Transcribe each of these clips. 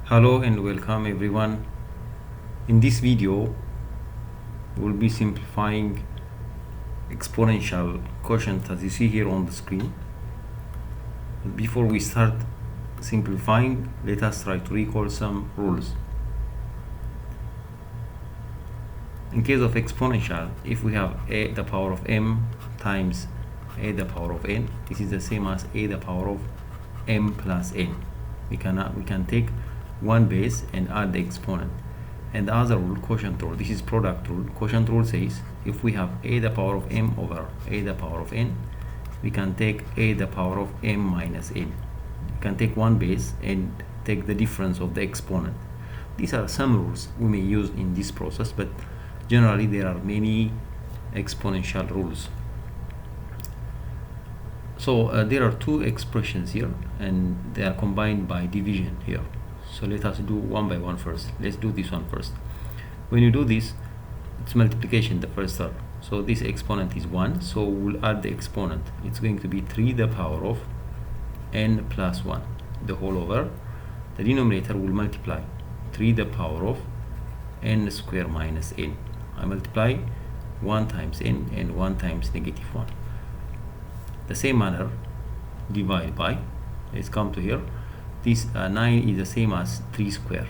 Hello and welcome everyone. In this video we'll be simplifying exponential quotient as you see here on the screen. Before we start simplifying, let us try to recall some rules. In case of exponential, if we have a the power of m times a the power of n, this is the same as a the power of m plus n. We can take one base and add the exponent. And the other rule, quotient rule, this is product rule. Quotient rule says if we have a the power of m over a the power of n, we can take a the power of m minus n. We can take one base and take the difference of the exponent. These are some rules we may use in this process, but generally there are many exponential rules. So there are two expressions here and they are combined by division here. So let us do one by one first. Let's do this one first. When you do this, it's multiplication, the first term. So this exponent is 1, so we'll add the exponent. It's going to be 3 the power of n plus 1, the whole over. The denominator will multiply 3 the power of n square minus n. I multiply 1 times n and 1 times negative 1. The same manner, divide by, let's come to here. This 9 is the same as 3 square.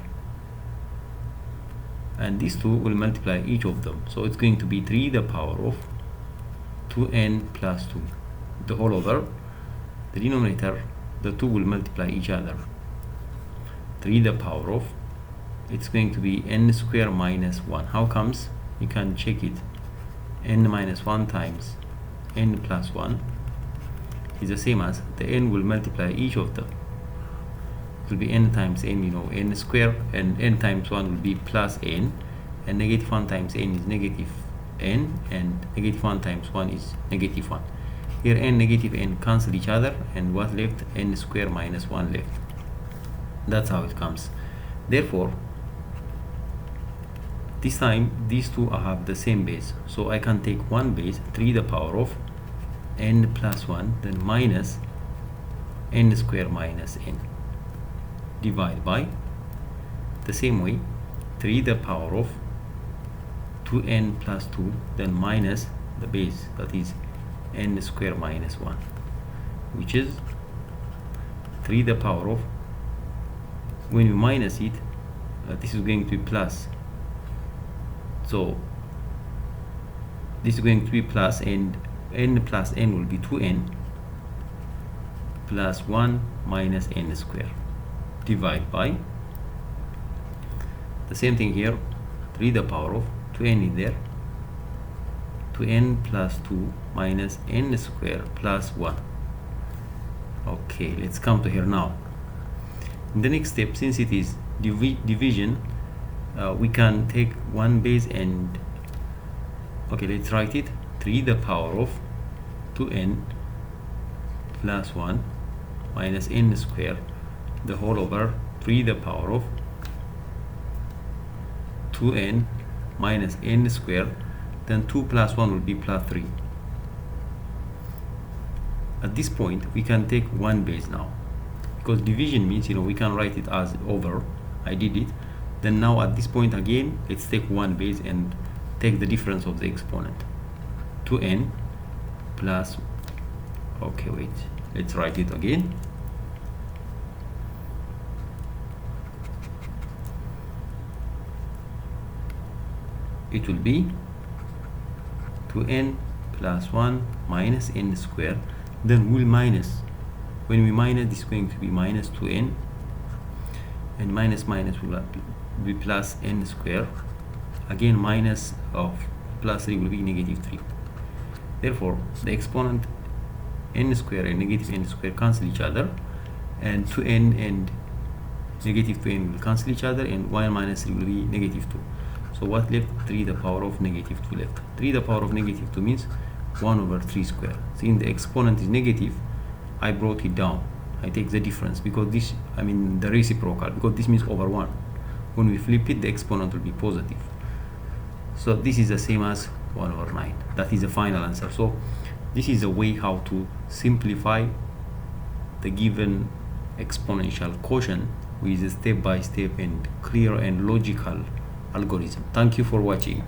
And these two will multiply each of them. So it's going to be 3 the power of 2n plus 2. The whole over. The denominator, the two will multiply each other. 3 the power of, it's going to be n square minus 1. How comes? You can check it. N minus 1 times n plus 1 is the same as the n will multiply each of them. It will be n times n, n square, and n times 1 will be plus n, and negative 1 times n is negative n, and negative 1 times 1 is negative 1. Here n negative n cancel each other, and what left? N square minus 1 left. That's how it comes. Therefore, this time these two have the same base, so I can take one base, 3 the power of n plus 1, then minus n square minus n, divide by, the same way, 3 the power of 2n plus 2, then minus the base, that is n square minus 1, which is 3 the power of, when you minus it, this is going to be plus. So this is going to be plus, and n plus n will be 2n plus 1 minus n square, divide by, the same thing here, 3 the power of 2n is there, 2n plus 2 minus n square plus 1. Okay, let's come to here now. In the next step, since it is division, we can take one base and, okay, let's write it, 3 the power of 2n plus 1 minus n square, the whole over 3 the power of 2n minus n square, then 2 plus 1 will be plus 3. At this point we can take one base now, because division means we can write it as over. I did it. Then now at this point again, let's take one base and take the difference of the exponent, 2n plus, okay, wait, let's write it again. It will be 2n plus 1 minus n square, then we'll minus. When we minus, this is going to be minus 2n, and minus minus will be plus n square, again minus of plus 3 will be negative 3. Therefore the exponent n square and negative n square cancel each other, and 2n and negative 2n will cancel each other, and 1 minus 3 will be negative 2. So what left? 3 the power of negative 2 left. 3 the power of negative 2 means 1 over 3 square. Since the exponent is negative, I brought it down. I take the difference, because this, the reciprocal, because this means over 1. When we flip it, the exponent will be positive. So this is the same as 1 over 9. That is the final answer. So this is a way how to simplify the given exponential quotient with a step by step and clear and logical algorithm. Thank you for watching.